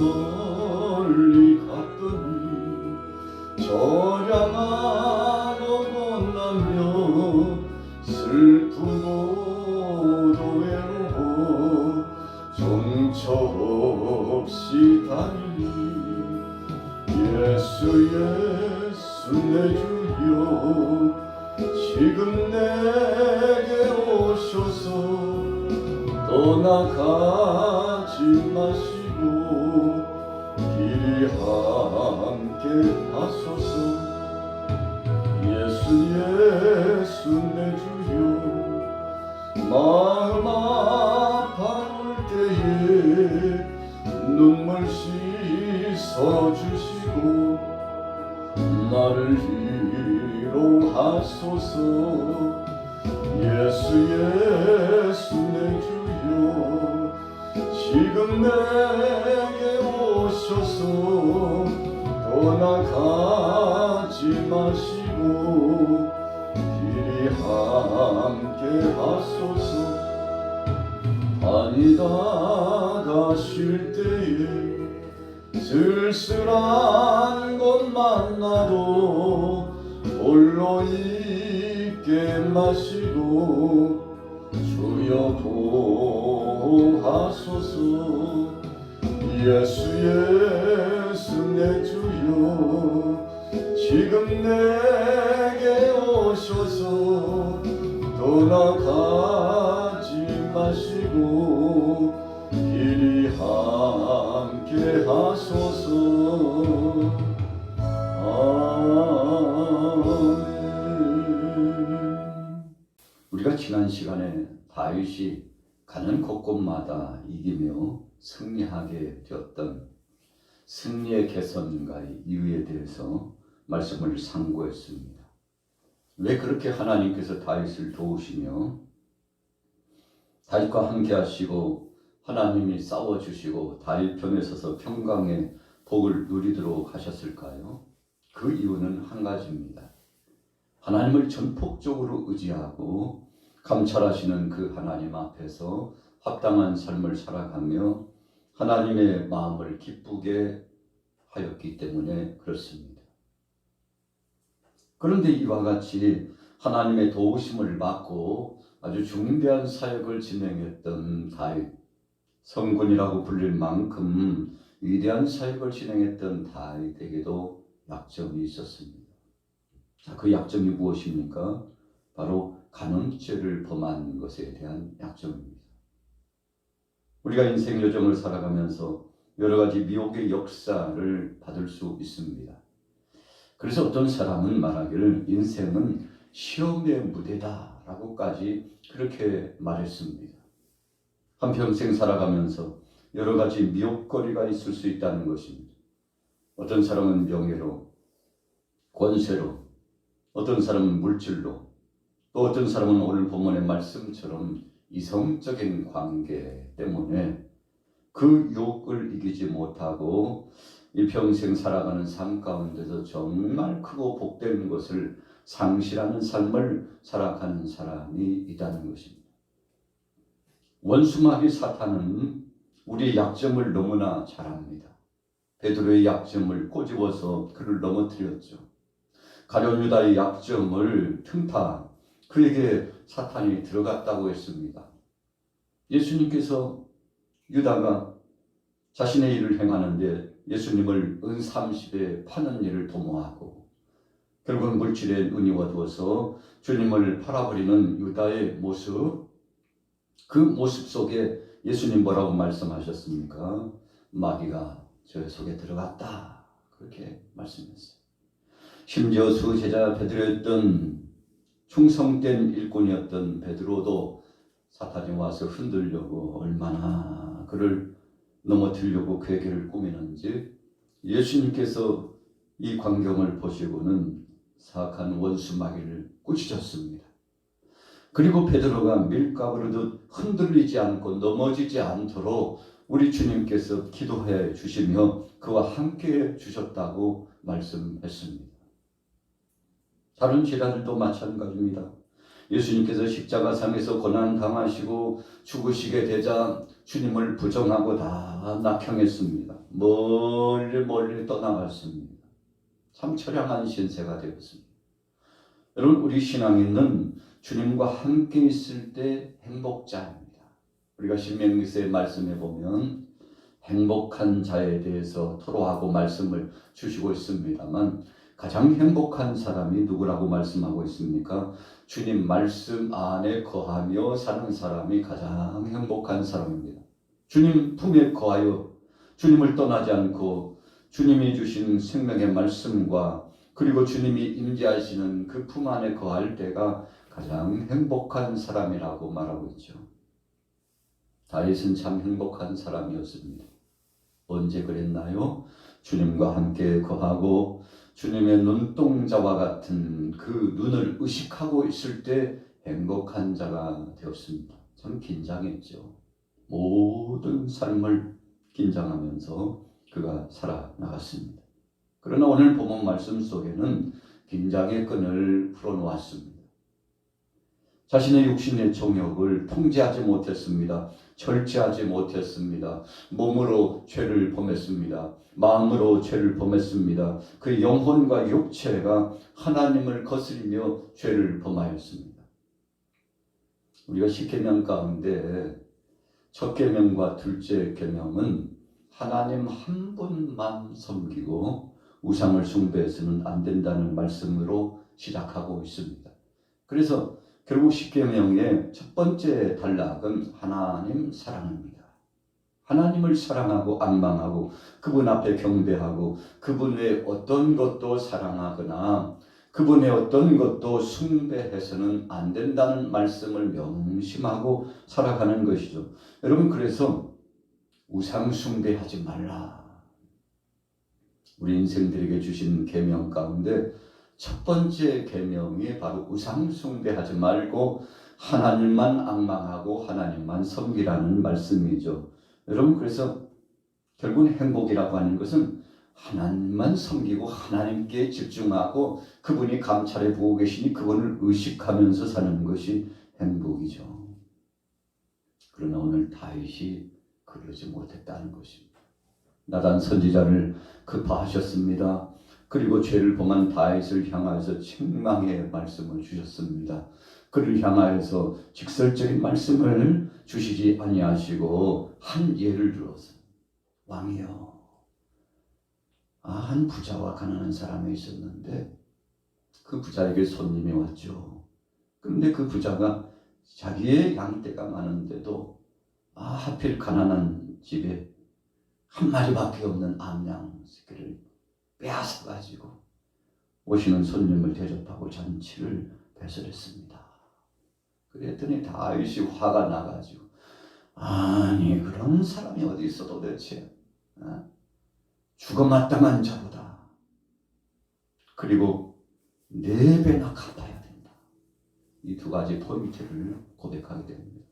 멀리 갔더니 저량하고 못나며 슬프고도 외로워 정처 없이 다니니 예수 내 주여 지금 내게 오셔서 떠나가지 마시고 길이 함께 하소서. 예수 내 주여 마음 아파올 때에 눈물 씻어주시고 나를 위로하소서. 예수 내 주여 지금 내게 오셔서 떠나가지 마시고 길이 함께 하소서. 다니다가 쉴 때에 쓸쓸한 곳 만나도 홀로 있게 마시고 주여 보호하소서. 예수 내 주여 지금 내게 오셔서 떠나가지 마시고 길이 함께 하소서. 우리가 지난 시간에 다윗이 가는 곳곳마다 이기며 승리하게 되었던 승리의 개선과 이유에 대해서 말씀을 상고했습니다. 왜 그렇게 하나님께서 다윗을 도우시며 다윗과 함께 하시고 하나님이 싸워주시고 다윗 편에 서서 평강의 복을 누리도록 하셨을까요? 그 이유는 한 가지입니다. 하나님을 전폭적으로 의지하고 감찰하시는 그 하나님 앞에서 합당한 삶을 살아가며 하나님의 마음을 기쁘게 하였기 때문에 그렇습니다. 그런데 이와 같이 하나님의 도우심을 받고 아주 중대한 사역을 진행했던 다윗, 성군이라고 불릴 만큼 위대한 사역을 진행했던 다윗에게도 약점이 있었습니다. 자, 그 약점이 무엇입니까? 바로 간음죄를 범한 것에 대한 약점입니다. 우리가 인생 여정을 살아가면서 여러 가지 미혹의 역사를 받을 수 있습니다. 그래서 어떤 사람은 말하기를 인생은 시험의 무대다 라고까지 그렇게 말했습니다. 한평생 살아가면서 여러 가지 미혹거리가 있을 수 있다는 것입니다. 어떤 사람은 명예로, 권세로, 어떤 사람은 물질로, 또 어떤 사람은 오늘 본문의 말씀처럼 이성적인 관계 때문에 그 유혹을 이기지 못하고 이 평생 살아가는 삶 가운데서 정말 크고 복된 것을 상실하는 삶을 살아가는 사람이 있다는 것입니다. 원수마귀 사탄은 우리의 약점을 너무나 잘 압니다. 베드로의 약점을 꼬집어서 그를 넘어뜨렸죠. 가룟 유다의 약점을 틈타 그에게 사탄이 들어갔다고 했습니다. 예수님께서 유다가 자신의 일을 행하는데 예수님을 은 30에 파는 일을 도모하고 결국 물질에 은이 어두워서 주님을 팔아버리는 유다의 모습, 그 모습 속에 예수님 뭐라고 말씀하셨습니까? 마귀가 저 속에 들어갔다, 그렇게 말씀했어요. 심지어 수제자 베드로였던 충성된 일꾼이었던 베드로도 사탄이 와서 흔들려고 얼마나 그를 넘어뜨리려고 괴계를 꾸미는지 예수님께서 이 광경을 보시고는 사악한 원수 마귀를 꾸짖었습니다. 그리고 베드로가 밀가부르듯 흔들리지 않고 넘어지지 않도록 우리 주님께서 기도해 주시며 그와 함께 주셨다고 말씀했습니다. 다른 제자들도 마찬가지입니다. 예수님께서 십자가상에서 고난 당하시고 죽으시게 되자 주님을 부정하고 다 낙향했습니다. 멀리 멀리 떠나갔습니다. 참 처량한 신세가 되었습니다. 여러분, 우리 신앙인은 주님과 함께 있을 때 행복자입니다. 우리가 신명기서의 말씀에 보면 행복한 자에 대해서 토로하고 말씀을 주시고 있습니다만, 가장 행복한 사람이 누구라고 말씀하고 있습니까? 주님 말씀 안에 거하며 사는 사람이 가장 행복한 사람입니다. 주님 품에 거하여 주님을 떠나지 않고 주님이 주신 생명의 말씀과 그리고 주님이 임재하시는 그 품 안에 거할 때가 가장 행복한 사람이라고 말하고 있죠. 다윗은 참 행복한 사람이었습니다. 언제 그랬나요? 주님과 함께 거하고 주님의 눈동자와 같은 그 눈을 의식하고 있을 때 행복한 자가 되었습니다. 참 긴장했죠. 모든 삶을 긴장하면서 그가 살아나갔습니다. 그러나 오늘 본문 말씀 속에는 긴장의 끈을 풀어놓았습니다. 자신의 육신의 정욕을 통제하지 못했습니다. 절제하지 못했습니다. 몸으로 죄를 범했습니다. 마음으로 죄를 범했습니다. 그 영혼과 육체가 하나님을 거스리며 죄를 범하였습니다. 우리가 10계명 가운데 첫 계명과 둘째 계명은 하나님 한 분만 섬기고 우상을 숭배해서는 안 된다는 말씀으로 시작하고 있습니다. 그래서 결국 10계명의 첫 번째 단락은 하나님 사랑입니다. 하나님을 사랑하고 앙망하고 그분 앞에 경배하고 그분의 어떤 것도 사랑하거나 그분의 어떤 것도 숭배해서는 안 된다는 말씀을 명심하고 살아가는 것이죠. 여러분, 그래서 우상 숭배하지 말라. 우리 인생들에게 주신 계명 가운데 첫 번째 계명이 바로 우상 숭배하지 말고 하나님만 앙망하고 하나님만 섬기라는 말씀이죠. 여러분, 그래서 결국 행복이라고 하는 것은 하나님만 섬기고 하나님께 집중하고 그분이 감찰해 보고 계시니 그분을 의식하면서 사는 것이 행복이죠. 그러나 오늘 다윗이 그러지 못했다는 것입니다. 나단 선지자를 급파하셨습니다. 그리고 죄를 범한 다윗을 향하여서 책망의 말씀을 주셨습니다. 그를 향하여서 직설적인 말씀을 주시지 아니하시고 한 예를 들어서 왕이여, 한 부자와 가난한 사람이 있었는데 그 부자에게 손님이 왔죠. 그런데 그 부자가 자기의 양떼가 많은데도 하필 가난한 집에 한 마리밖에 없는 암양 새끼를 빼앗아 가지고 오시는 손님을 대접하고 잔치를 배설했습니다. 그랬더니 다윗이 화가 나가지고 아니 그런 사람이 어디 있어 도대체, 죽어 마땅한 자보다 그리고 4배나 갚아야 된다. 이 두 가지 포인트를 고백하게 됩니다.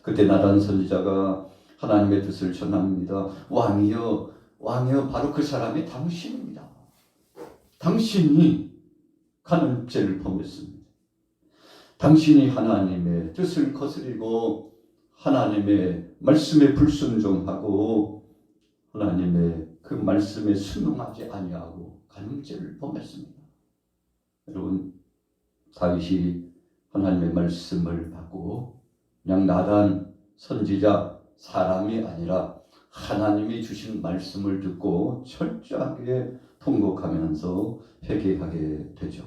그때 나단 선지자가 하나님의 뜻을 전합니다. 왕이여, 왕이여, 바로 그 사람이 당신입니다. 당신이 간음죄를 범했습니다. 당신이 하나님의 뜻을 거스리고 하나님의 말씀에 불순종하고 하나님의 그 말씀에 순응하지 아니하고 간음죄를 범했습니다. 여러분, 다윗이 하나님의 말씀을 받고 그냥 나단 선지자 사람이 아니라 하나님이 주신 말씀을 듣고 철저하게 통곡하면서 회개하게 되죠.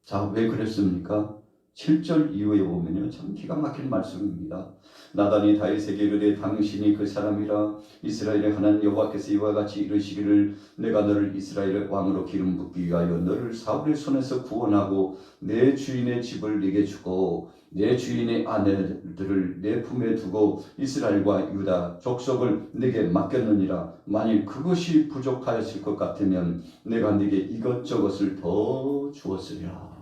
자, 왜 그랬습니까? 7절 이후에 보면요, 참 기가 막힌 말씀입니다. 나단이 다윗에게 이르되 당신이 그 사람이라. 이스라엘의 하나님 여호와께서 이와 같이 이르시기를 내가 너를 이스라엘의 왕으로 기름 붓기 위하여 너를 사울의 손에서 구원하고 내 주인의 집을 네게 주고 내 주인의 아내들을 내 품에 두고 이스라엘과 유다 족속을 네게 맡겼느니라. 만일 그것이 부족하였을 것 같으면 내가 네게 이것저것을 더 주었으리라.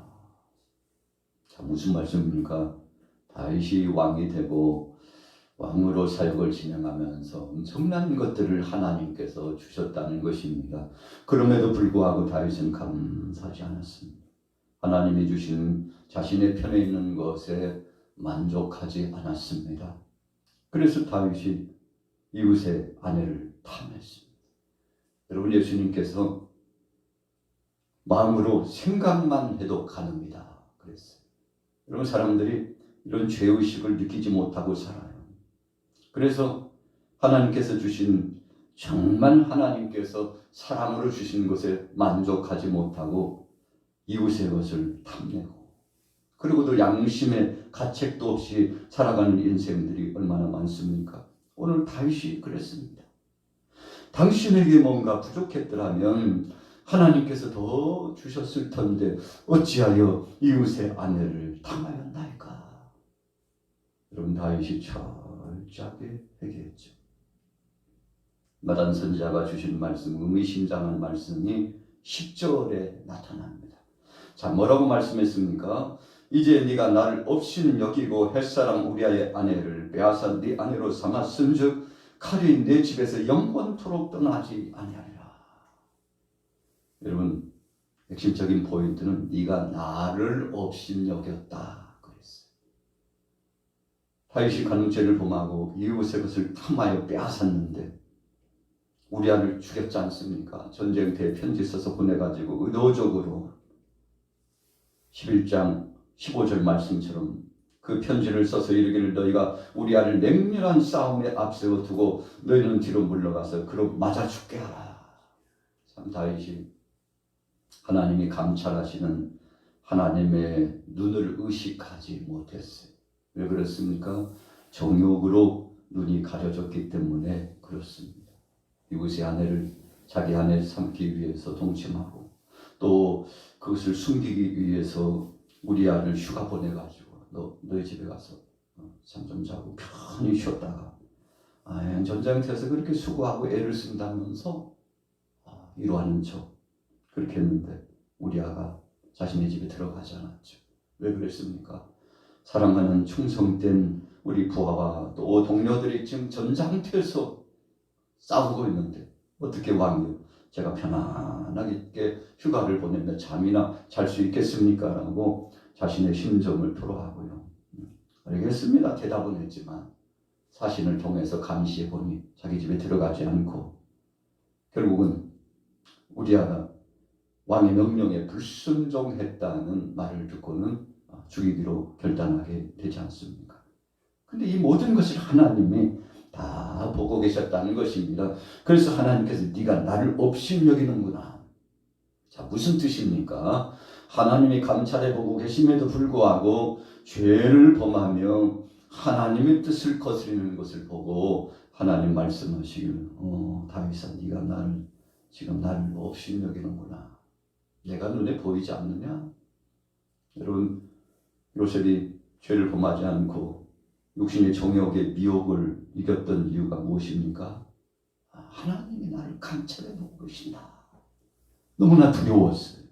자, 무슨 말씀입니까? 다윗이 왕이 되고 왕으로 사역을 진행하면서 엄청난 것들을 하나님께서 주셨다는 것입니다. 그럼에도 불구하고 다윗은 감사하지 않았습니다. 하나님이 주신 자신의 편에 있는 것에 만족하지 않았습니다. 그래서 다윗이 이웃의 아내를 탐했습니다. 여러분, 예수님께서 마음으로 생각만 해도 가늡니다 그랬어요. 여러분, 사람들이 이런 죄의식을 느끼지 못하고 살아요. 그래서 하나님께서 주신, 정말 하나님께서 사람으로 주신 것에 만족하지 못하고 이웃의 것을 탐내고, 그리고 또 양심의 가책도 없이 살아가는 인생들이 얼마나 많습니까? 오늘 다윗이 그랬습니다. 당신에게 뭔가 부족했더라면 하나님께서 더 주셨을 텐데 어찌하여 이웃의 아내를 탐하였나이까? 여러분, 다윗이 철저하게 회개했죠. 나단 선지자가 주신 말씀, 의미심장한 말씀이 10절에 나타납니다. 자, 뭐라고 말씀했습니까? 이제 네가 나를 없이는 여기고 햇사람 우리아의 아내를 빼앗아 네 아내로 삼았은즉 칼이 내 집에서 영원토록 떠나지 아니하리라. 여러분, 핵심적인 포인트는 네가 나를 없인 여겼다 그랬어요. 다윗이 간음죄를 범하고 이웃의 것을 탐하여 빼앗았는데 우리아를 죽였지 않습니까? 전쟁터에 편지 써서 보내가지고 의도적으로 11장 15절 말씀처럼 그 편지를 써서 이르기를 너희가 우리아를 맹렬한 싸움에 앞세워 두고 너희는 뒤로 물러가서 그로 맞아 죽게 하라. 참, 다윗이 하나님이 감찰하시는 하나님의 눈을 의식하지 못했어요. 왜 그렇습니까? 정욕으로 눈이 가려졌기 때문에 그렇습니다. 이웃의 아내를 자기 아내 삼기 위해서 동침하고, 또 그것을 숨기기 위해서 우리아를 휴가 보내가지고 너희 집에 가서 잠 좀 자고 편히 쉬었다가 전쟁터에서 그렇게 수고하고 애를 쓴다면서 이루하는 척 그렇게 했는데 우리아가 자신의 집에 들어가지 않았죠. 왜 그랬습니까? 사랑하는 충성된 우리 부하와 또 동료들이 지금 전장터에서 싸우고 있는데 어떻게 왕이요? 제가 편안하게 휴가를 보내며 잠이나 잘 수 있겠습니까? 라고 자신의 심정을 토로하고요. 알겠습니다. 대답은 했지만 사신을 통해서 감시해 보니 자기 집에 들어가지 않고 결국은 우리아가 왕의 명령에 불순종했다는 말을 듣고는 죽이기로 결단하게 되지 않습니까? 근데 이 모든 것을 하나님이 다 보고 계셨다는 것입니다. 그래서 하나님께서 네가 나를 없인 여기는구나. 자, 무슨 뜻입니까? 하나님이 감찰해 보고 계심에도 불구하고 죄를 범하며 하나님의 뜻을 거스리는 것을 보고 하나님 말씀하시기를 다윗아, 네가 지금 나를 없인 여기는구나. 내가 눈에 보이지 않느냐? 여러분, 요셉이 죄를 범하지 않고 육신의 정욕의 미혹을 이겼던 이유가 무엇입니까? 하나님이 나를 감찰해 보고 계신다. 너무나 두려웠어요.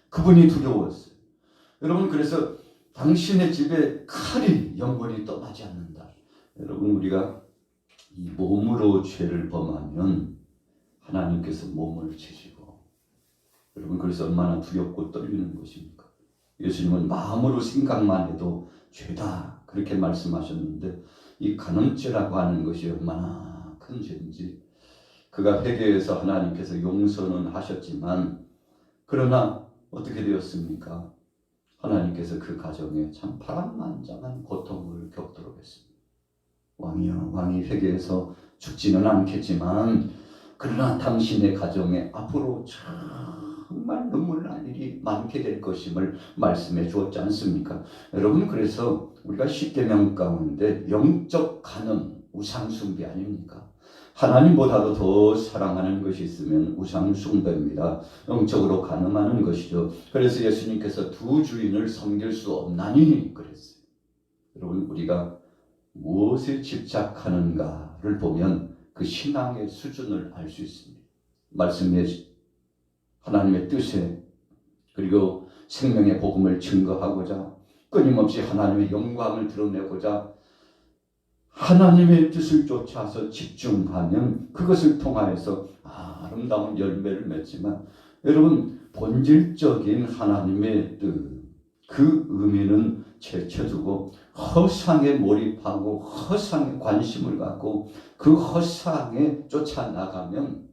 그분이 두려웠어요. 여러분, 그래서 당신의 집에 칼이 영원히 떠나지 않는다. 여러분, 우리가 이 몸으로 죄를 범하면 하나님께서 몸을 치시고, 여러분, 그래서 얼마나 두렵고 떨리는 것입니까? 예수님은 마음으로 생각만 해도 죄다 그렇게 말씀하셨는데 이 간음죄라고 하는 것이 얼마나 큰 죄인지, 그가 회개해서 하나님께서 용서는 하셨지만 그러나 어떻게 되었습니까? 하나님께서 그 가정에 참 파란만장한 고통을 겪도록 했습니다. 왕이여, 왕이 회개해서 죽지는 않겠지만 그러나 당신의 가정에 앞으로 정말 눈물 날 일이 많게 될 것임을 말씀해 주었지 않습니까? 여러분, 그래서 우리가 10계명 가운데 영적 간음, 우상 숭배 아닙니까? 하나님보다도 더 사랑하는 것이 있으면 우상 숭배입니다. 영적으로 간음하는 것이죠. 그래서 예수님께서 두 주인을 섬길 수 없나니 그랬어요. 여러분, 우리가 무엇에 집착하는가를 보면 그 신앙의 수준을 알 수 있습니다. 말씀에 하나님의 뜻에, 그리고 생명의 복음을 증거하고자 끊임없이 하나님의 영광을 드러내고자 하나님의 뜻을 쫓아서 집중하면 그것을 통하여서 아름다운 열매를 맺지만, 여러분, 본질적인 하나님의 뜻, 그 의미는 제쳐두고 허상에 몰입하고 허상에 관심을 갖고 그 허상에 쫓아나가면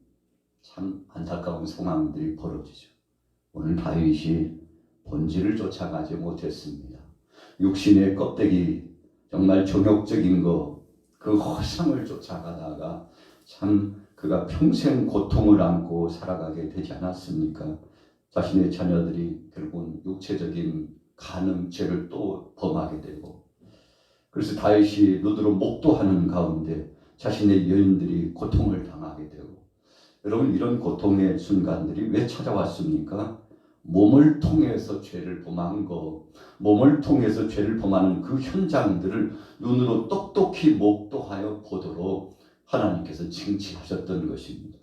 참 안타까운 상황들이 벌어지죠. 오늘 다윗이 본질을 쫓아가지 못했습니다. 육신의 껍데기, 정말 정욕적인 그 허상을 쫓아가다가 참 그가 평생 고통을 안고 살아가게 되지 않았습니까? 자신의 자녀들이 결국은 육체적인 간음 죄를 또 범하게 되고, 그래서 다윗이 눈으로 목도하는 가운데 자신의 여인들이 고통을 당하게 되고, 여러분 이런 고통의 순간들이 왜 찾아왔습니까? 몸을 통해서 죄를 범한 거, 몸을 통해서 죄를 범하는 그 현장들을 눈으로 똑똑히 목도하여 보도록 하나님께서 징치하셨던 것입니다.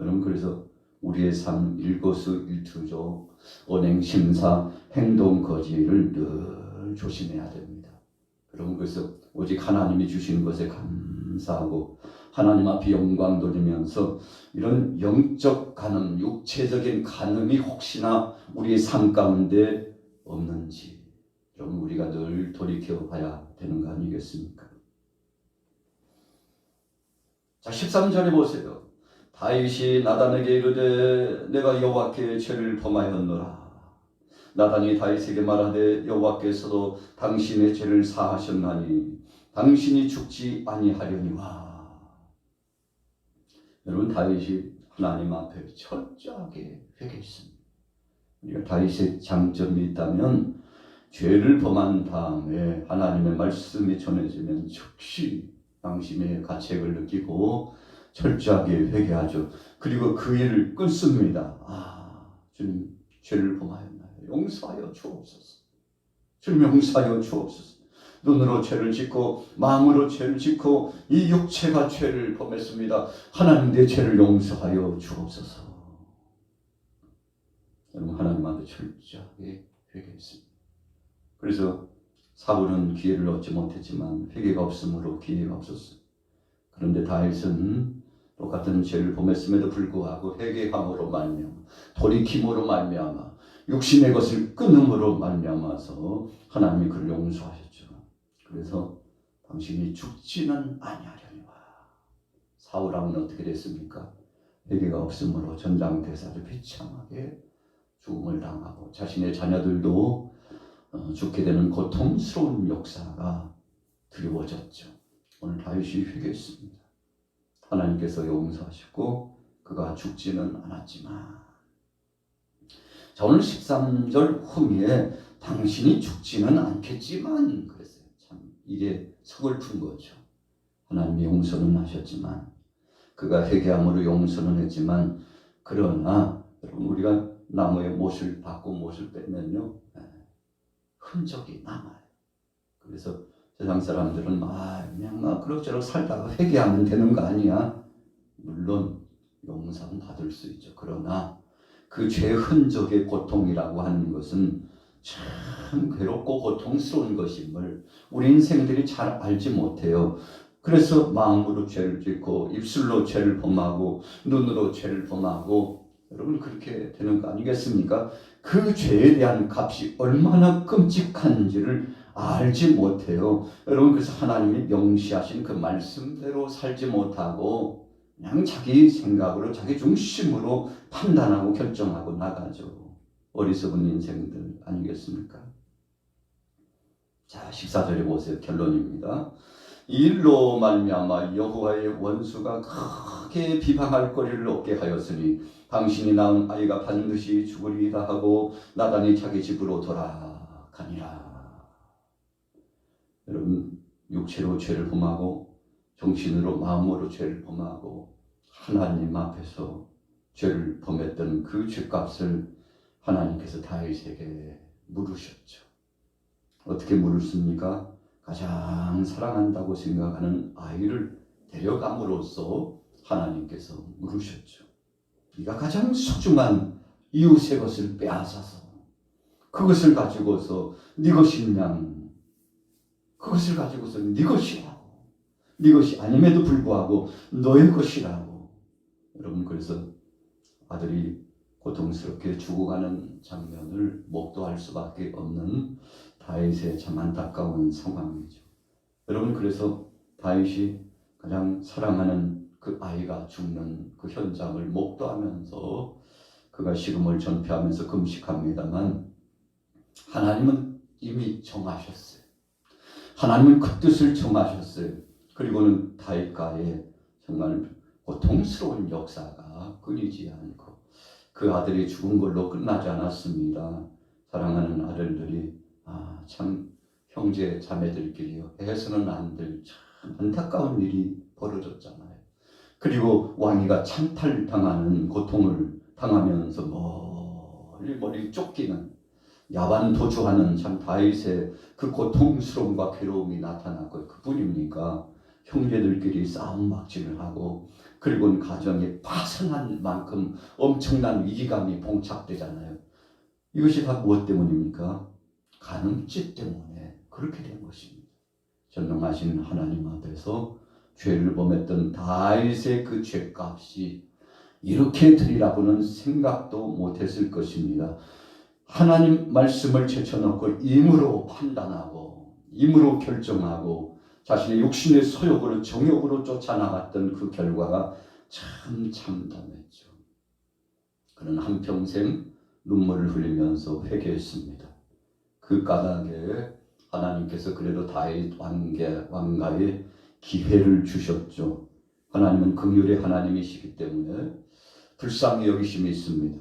여러분 그래서 우리의 삶 일거수일투족, 언행심사, 행동거지를 늘 조심해야 됩니다. 여러분 그래서 오직 하나님이 주시는 것에 감사하고 하나님 앞에 영광 돌리면서 이런 영적 간음, 육체적인 간음이 혹시나 우리의 삶 가운데 없는지 여러분 우리가 늘 돌이켜 봐야 되는 거 아니겠습니까? 자 13절에 보세요. 다윗이 나단에게 이르되 내가 여호와께 죄를 범하였노라. 나단이 다윗에게 말하되 여호와께서도 당신의 죄를 사하셨나니 당신이 죽지 아니하려니와. 여러분 다윗이 하나님 앞에 철저하게 회개했습니다. 우리가 다윗의 장점이 있다면 죄를 범한 다음에 하나님의 말씀이 전해지면 즉시 양심의 가책을 느끼고 철저하게 회개하죠. 그리고 그 일을 끊습니다. 주님 죄를 범하였나요? 용서하여 주옵소서. 주님 용서하여 주옵소서. 눈으로 죄를 짓고 마음으로 죄를 짓고 이 육체가 죄를 범했습니다. 하나님 내 죄를 용서하여 주옵소서. 여러분 하나님한테 철저하게 회개했습니다. 그래서 사울은 기회를 얻지 못했지만 회개가 없으므로 기회가 없었어요. 그런데 다윗은 똑같은 죄를 범했음에도 불구하고 회개함으로 말미암아 돌이킴으로 말미암아 육신의 것을 끊음으로 말미암아서 하나님이 그를 용서하셨죠. 그래서 당신이 죽지는 아니하려니와. 사울 왕은 어떻게 됐습니까? 회개가 없으므로 전장에서 아주 비참하게 죽음을 당하고 자신의 자녀들도 죽게 되는 고통스러운 역사가 드리워졌죠. 오늘 다윗이 회개했습니다. 하나님께서 용서하셨고 그가 죽지는 않았지만, 자 오늘 13절 후미에 당신이 죽지는 않겠지만 그랬어요. 참 이게 서글픈 거죠. 하나님이 용서는 하셨지만 그가 회개함으로 용서는 했지만, 그러나 여러분 우리가 나무의 못을 받고 못을 빼면요 흔적이 남아요. 그래서 세상 사람들은 그냥 그럭저럭 살다가 회개하면 되는 거 아니야? 물론 용서는 받을 수 있죠. 그러나 그 죄 흔적의 고통이라고 하는 것은 참 괴롭고 고통스러운 것임을 우리 인생들이 잘 알지 못해요. 그래서 마음으로 죄를 짓고 입술로 죄를 범하고 눈으로 죄를 범하고, 여러분 그렇게 되는 거 아니겠습니까? 그 죄에 대한 값이 얼마나 끔찍한지를 알지 못해요. 여러분 그래서 하나님이 명시하신 그 말씀대로 살지 못하고 그냥 자기 생각으로 자기 중심으로 판단하고 결정하고 나가죠. 어리석은 인생들 아니겠습니까? 자 14절에 보세요. 결론입니다. 이 일로 말미암아 여호와의 원수가 크게 비방할 거리를 얻게 하였으니 당신이 낳은 아이가 반드시 죽으리이다 하고 나단이 자기 집으로 돌아가니라. 여러분 육체로 죄를 범하고 정신으로 마음으로 죄를 범하고 하나님 앞에서 죄를 범했던 그 죄값을 하나님께서 다윗에게 물으셨죠. 어떻게 물으십니까? 가장 사랑한다고 생각하는 아이를 데려감으로써 하나님께서 물으셨죠. 네가 가장 소중한 이웃의 것을 빼앗아서 그것을 가지고서 네 것이냐, 그것을 가지고서 네 것이라고, 네 것이 아님에도 불구하고 너의 것이라고. 여러분 그래서 아들이 고통스럽게 죽어가는 장면을 목도할 수밖에 없는 다윗의 참 안타까운 상황이죠. 여러분, 그래서 다윗이 가장 사랑하는 그 아이가 죽는 그 현장을 목도하면서 그가 식음을 전폐하면서 금식합니다만 하나님은 이미 정하셨어요. 하나님은 그 뜻을 정하셨어요. 그리고는 다윗과의 정말 고통스러운 역사가 끊이지 않고 그 아들이 죽은 걸로 끝나지 않았습니다. 사랑하는 아들들이 참 형제 자매들끼리 해서는 안 될 참 안타까운 일이 벌어졌잖아요. 그리고 왕이가 찬탈당하는 고통을 당하면서 멀리 쫓기는 야반 도주하는 참 다윗의 그 고통스러움과 괴로움이 나타났고, 그뿐입니까? 형제들끼리 싸움 막질을 하고, 그리고는 가정이 파산한 만큼 엄청난 위기감이 봉착되잖아요. 이것이 다 무엇 때문입니까? 간음죄 때문에 그렇게 된 것입니다. 전능하신 하나님 앞에서 죄를 범했던 다윗의 그 죄값이 이렇게 드리라고는 생각도 못했을 것입니다. 하나님 말씀을 제쳐놓고 임으로 판단하고 임으로 결정하고 자신의 육신의 소욕으로 정욕으로 쫓아나갔던 그 결과가 참 참담했죠. 그는 한평생 눈물을 흘리면서 회개했습니다. 그 까닭에 하나님께서 그래도 다윗 왕가에 기회를 주셨죠. 하나님은 긍휼의 하나님이시기 때문에 불쌍히 여기심이 있습니다.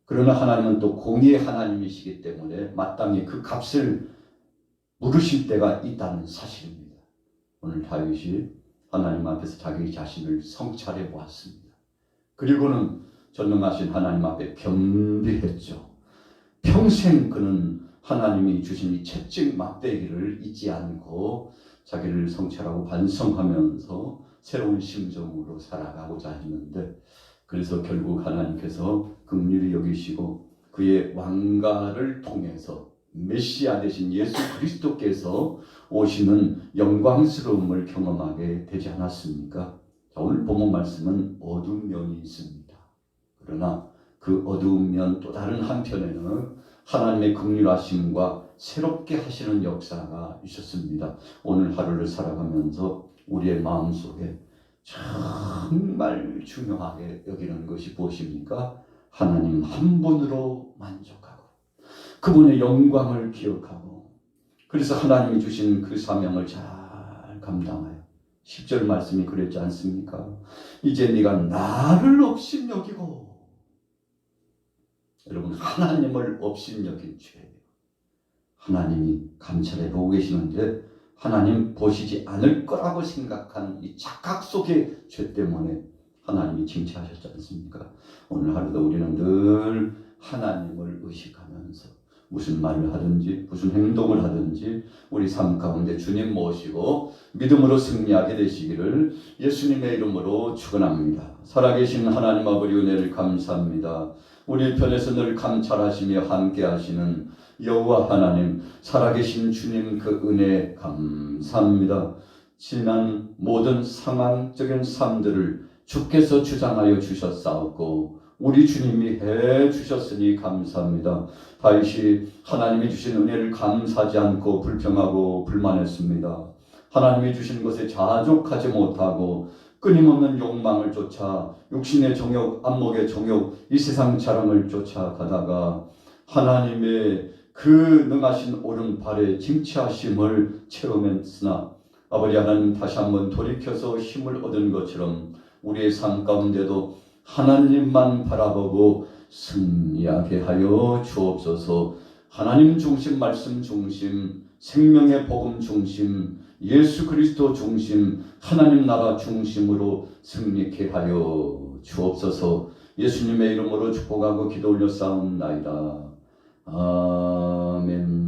그러나 하나님은 또 공의의 하나님이시기 때문에 마땅히 그 값을 물으실 때가 있다는 사실입니다. 오늘 다윗이 하나님 앞에서 자기 자신을 성찰해 보았습니다. 그리고는 전능하신 하나님 앞에 겸비했죠. 평생 그는 하나님이 주신 이 채찍 막대기를 잊지 않고 자기를 성찰하고 반성하면서 새로운 심정으로 살아가고자 했는데, 그래서 결국 하나님께서 긍휼히 여기시고 그의 왕가를 통해서 메시아 되신 예수 그리스도께서 오시는 영광스러움을 경험하게 되지 않았습니까? 자, 오늘 본문 말씀은 어두운 면이 있습니다. 그러나 그 어두운 면 또 다른 한편에는 하나님의 긍휼하심과 새롭게 하시는 역사가 있었습니다. 오늘 하루를 살아가면서 우리의 마음속에 정말 중요하게 여기는 것이 무엇입니까? 하나님 한 분으로 만족하고 그분의 영광을 기억하고, 그래서 하나님이 주신 그 사명을 잘 감당하여 10절 말씀이 그랬지 않습니까? 이제 네가 나를 업신여기고, 여러분, 하나님을 업신여긴 죄예요. 하나님이 감찰해 보고 계시는데 하나님 보시지 않을 거라고 생각한 이 착각 속의 죄 때문에 하나님이 징계하셨지 않습니까? 오늘 하루도 우리는 늘 하나님을 의식하면서 무슨 말을 하든지 무슨 행동을 하든지 우리 삶 가운데 주님 모시고 믿음으로 승리하게 되시기를 예수님의 이름으로 축원합니다. 살아계신 하나님 아버지 은혜를 감사합니다. 우리 편에서 늘 감찰하시며 함께 하시는 여호와 하나님, 살아계신 주님 그 은혜 감사합니다. 지난 모든 상황적인 삶들을 주께서 주장하여 주셨사옵고 우리 주님이 해 주셨으니 감사합니다. 다윗이 하나님이 주신 은혜를 감사하지 않고 불평하고 불만했습니다. 하나님이 주신 것에 자족하지 못하고 끊임없는 욕망을 쫓아 육신의 정욕, 안목의 정욕, 이 세상 자랑을 쫓아가다가 하나님의 그 능하신 오른팔에 징치하심을 체험했으나 아버지 하나님 다시 한번 돌이켜서 힘을 얻은 것처럼 우리의 삶 가운데도 하나님만 바라보고 승리하게 하여 주옵소서. 하나님 중심, 말씀 중심, 생명의 복음 중심, 예수 그리스도 중심, 하나님 나라 중심으로 승리케 하여 주옵소서. 예수님의 이름으로 축복하고 기도 올려 싸움나이다. 아멘.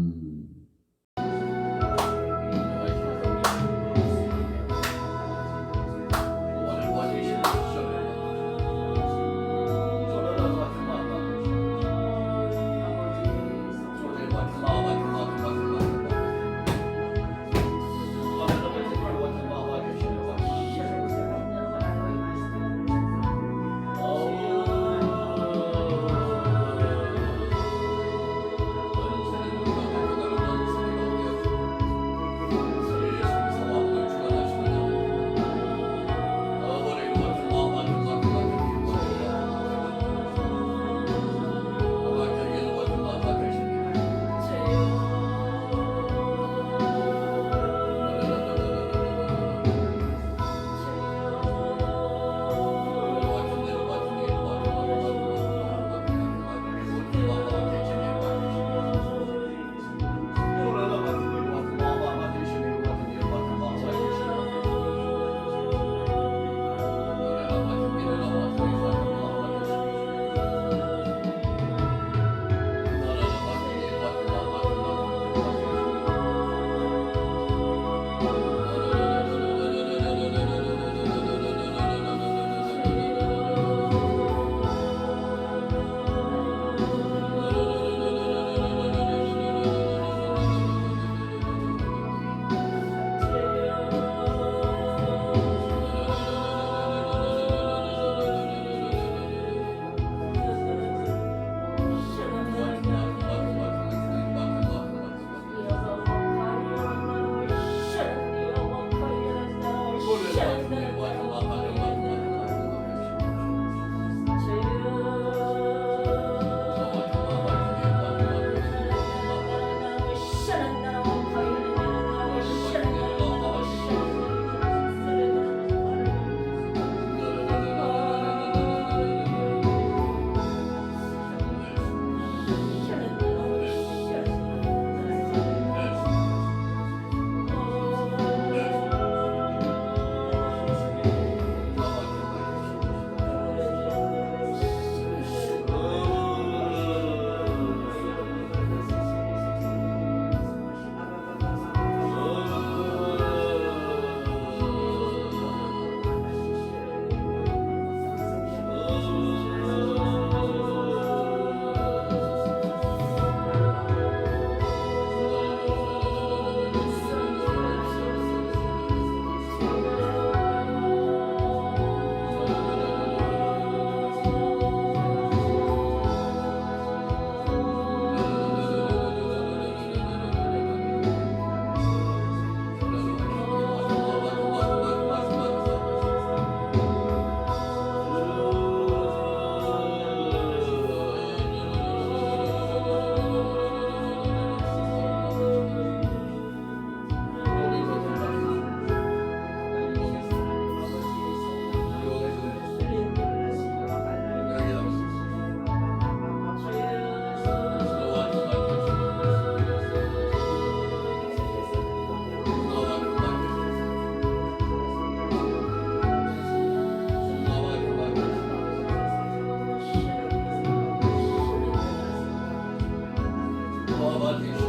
하나님